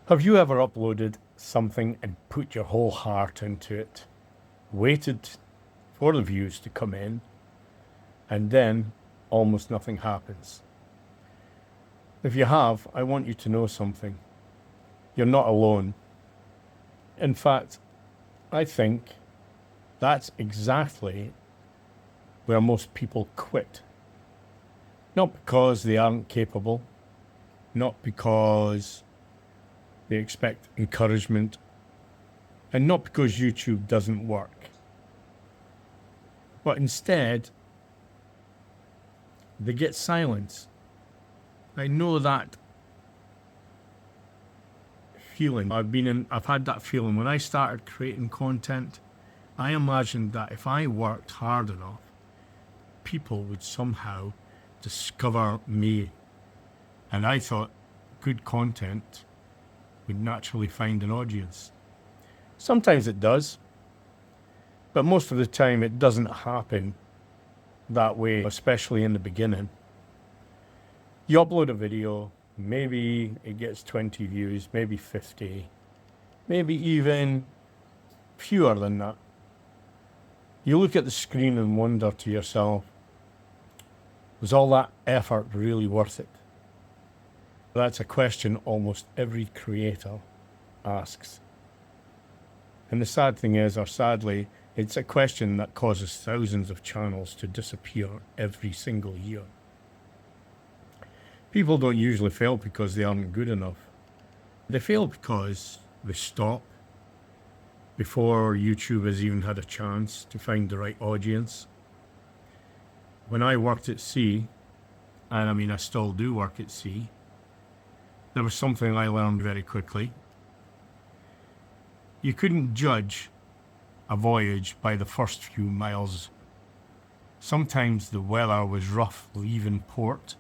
Have you ever uploaded something and put your whole heart into it, waited for the views to come in, and then almost nothing happens? If you have, I want you to know something. You're not alone. In fact, I think that's exactly where most people quit. Not because they aren't capable, not because they expect encouragement, and not because YouTube doesn't work, but instead they get silence. I know that feeling. I've had that feeling when I started creating content. I imagined that if I worked hard enough, people would somehow discover me. And I thought good content would naturally find an audience. Sometimes it does, but most of the time it doesn't happen that way, especially in the beginning. You upload a video, maybe it gets 20 views, maybe 50, maybe even fewer than that. You look at the screen and wonder to yourself, was all that effort really worth it? That's a question almost every creator asks. And the sad thing is, or sadly, it's a question that causes thousands of channels to disappear every single year. People don't usually fail because they aren't good enough. They fail because they stop before YouTube has even had a chance to find the right audience. When I worked at sea, and I still do work at sea, there was something I learned very quickly. You couldn't judge a voyage by the first few miles. Sometimes the weather was rough leaving port.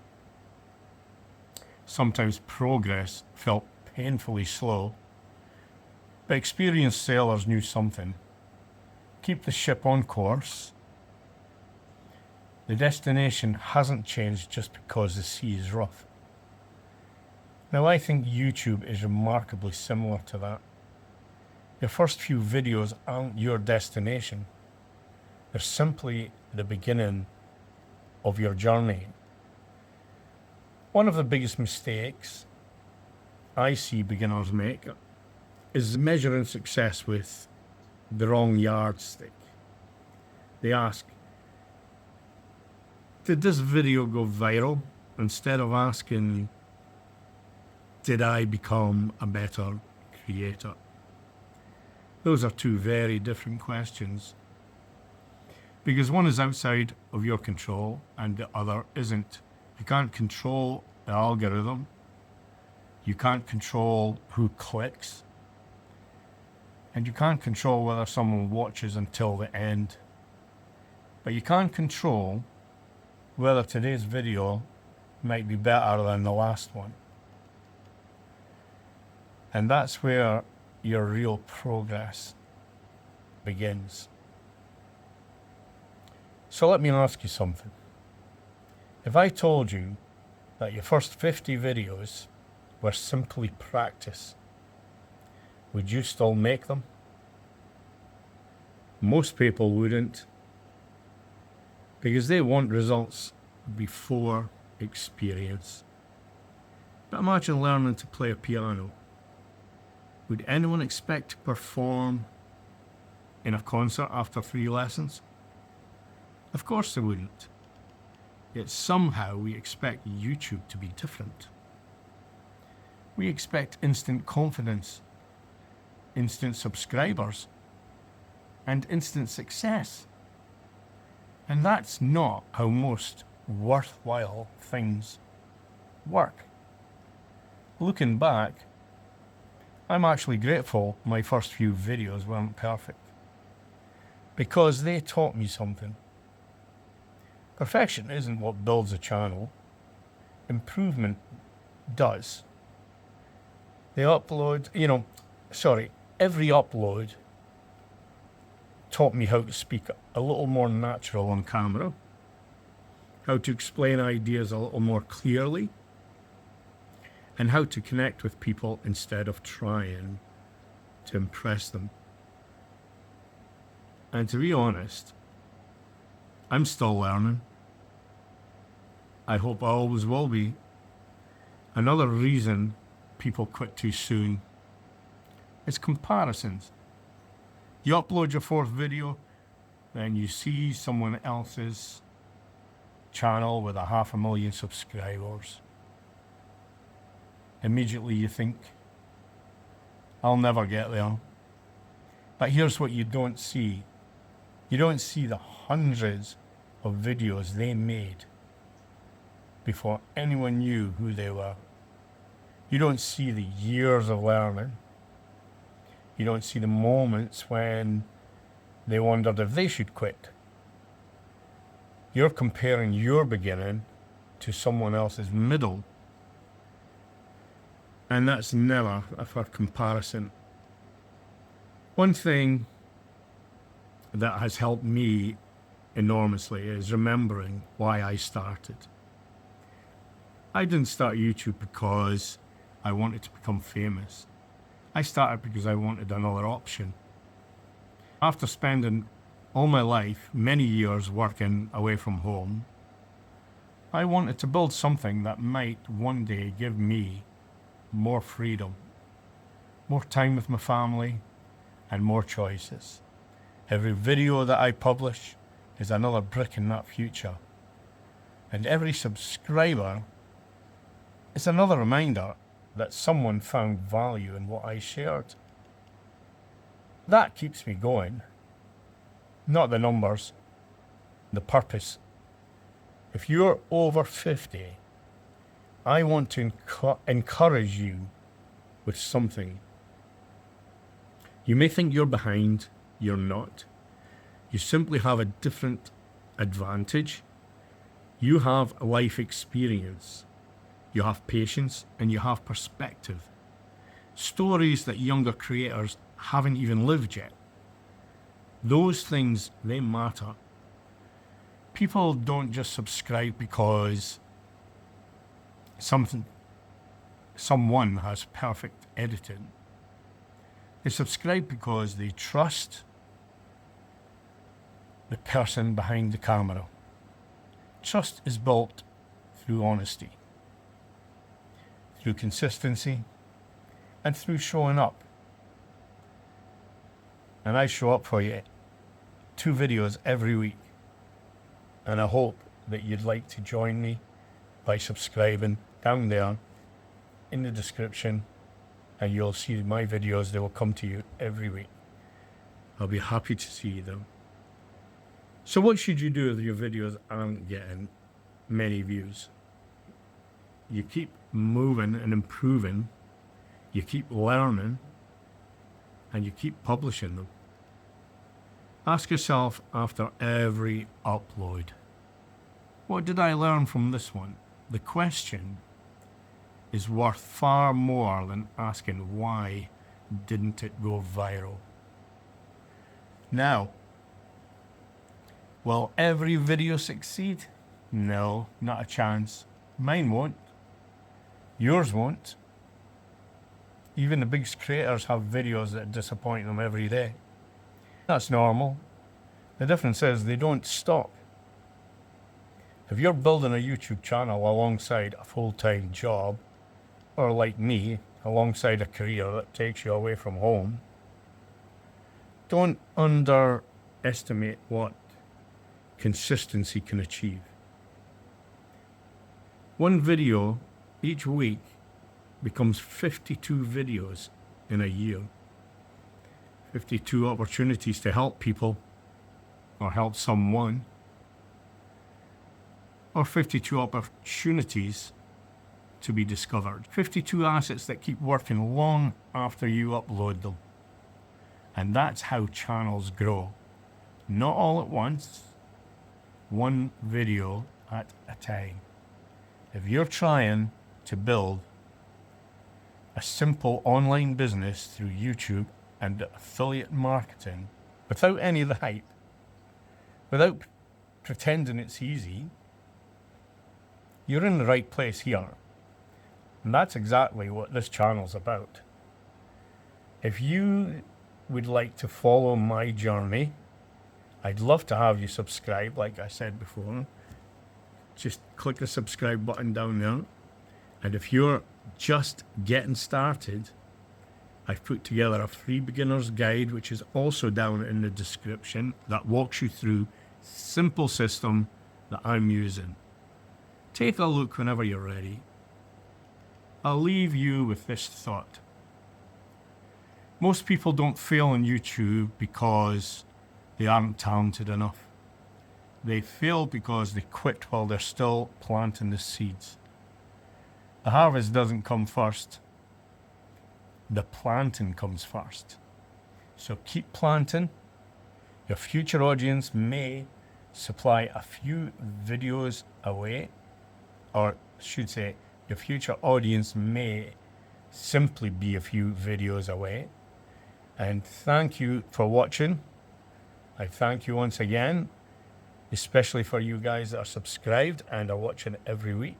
Sometimes progress felt painfully slow. But experienced sailors knew something. Keep the ship on course. The destination hasn't changed just because the sea is rough. Now, I think YouTube is remarkably similar to that. Your first few videos aren't your destination. They're simply the beginning of your journey. One of the biggest mistakes I see beginners make is measuring success with the wrong yardstick. They ask, did this video go viral? Instead of asking, did I become a better creator? Those are two very different questions, because one is outside of your control and the other isn't. You can't control the algorithm. You can't control who clicks. And you can't control whether someone watches until the end. But you can control whether today's video might be better than the last one. And that's where your real progress begins. So let me ask you something. If I told you that your first 50 videos were simply practice, would you still make them? Most people wouldn't, because they want results before experience. But imagine learning to play a piano. Would anyone expect to perform in a concert after 3 lessons? Of course they wouldn't. Yet somehow we expect YouTube to be different. We expect instant confidence, instant subscribers, and instant success. And that's not how most worthwhile things work. Looking back, I'm actually grateful my first few videos weren't perfect, because they taught me something. Perfection isn't what builds a channel. Improvement does. Every upload taught me how to speak a little more natural on camera, how to explain ideas a little more clearly, and how to connect with people instead of trying to impress them. And to be honest, I'm still learning. I hope I always will be. Another reason people quit too soon is comparisons. You upload your fourth video, then you see someone else's channel with 500,000 subscribers. Immediately you think, I'll never get there. But here's what you don't see. You don't see the hundreds of videos they made before anyone knew who they were. You don't see the years of learning. You don't see the moments when they wondered if they should quit. You're comparing your beginning to someone else's middle. And that's never a fair comparison. One thing that has helped me enormously is remembering why I started. I didn't start YouTube because I wanted to become famous. I started because I wanted another option. After spending all my life, many years working away from home, I wanted to build something that might one day give me more freedom, more time with my family, and more choices. Every video that I publish is another brick in that future. And every subscriber is another reminder that someone found value in what I shared. That keeps me going. Not the numbers, the purpose. If you're over 50, I want to encourage you with something. You may think you're behind, you're not. You simply have a different advantage. You have life experience. You have patience and you have perspective. Stories that younger creators haven't even lived yet. Those things, they matter. People don't just subscribe because someone has perfect editing. They subscribe because they trust the person behind the camera. Trust is built through honesty, through consistency, and through showing up. And I show up for you 2 videos every week. And I hope that you'd like to join me by subscribing down there in the description, and you'll see my videos. They will come to you every week. I'll be happy to see them. So what should you do if your videos aren't getting many views? You keep moving and improving, you keep learning, and you keep publishing them. Ask yourself after every upload, what did I learn from this one? The question is worth far more than asking why didn't it go viral. Now, will every video succeed? No, not a chance. Mine won't. Yours won't. Even the biggest creators have videos that disappoint them every day. That's normal. The difference is they don't stop. If you're building a YouTube channel alongside a full-time job, or like me, alongside a career that takes you away from home, don't underestimate what consistency can achieve. One video each week becomes 52 videos in a year. 52 opportunities to help people or help someone, or 52 opportunities to be discovered. 52 assets that keep working long after you upload them. And that's how channels grow. Not all at once, one video at a time. If you're trying to build a simple online business through YouTube and affiliate marketing without any of the hype, without pretending it's easy, you're in the right place here. And that's exactly what this channel's about. If you would like to follow my journey, I'd love to have you subscribe, like I said before. Just click the subscribe button down there. And if you're just getting started, I've put together a free beginner's guide, which is also down in the description, that walks you through simple system that I'm using. Take a look whenever you're ready. I'll leave you with this thought. Most people don't fail on YouTube because they aren't talented enough. They fail because they quit while they're still planting the seeds. The harvest doesn't come first. The planting comes first. So keep planting. Your future audience may supply a few videos away, or I should say, your future audience may simply be a few videos away. And thank you for watching. I thank you once again, especially for you guys that are subscribed and are watching every week.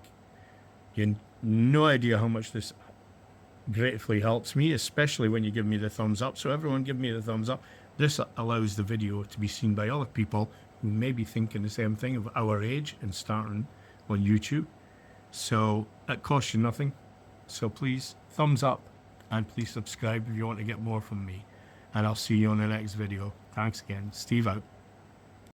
You have no idea how much this gratefully helps me, especially when you give me the thumbs up. So everyone give me the thumbs up. This allows the video to be seen by other people who may be thinking the same thing of our age and starting on YouTube. So it costs you nothing. So please, thumbs up, and please subscribe if you want to get more from me. And I'll see you on the next video. Thanks again. Steve out.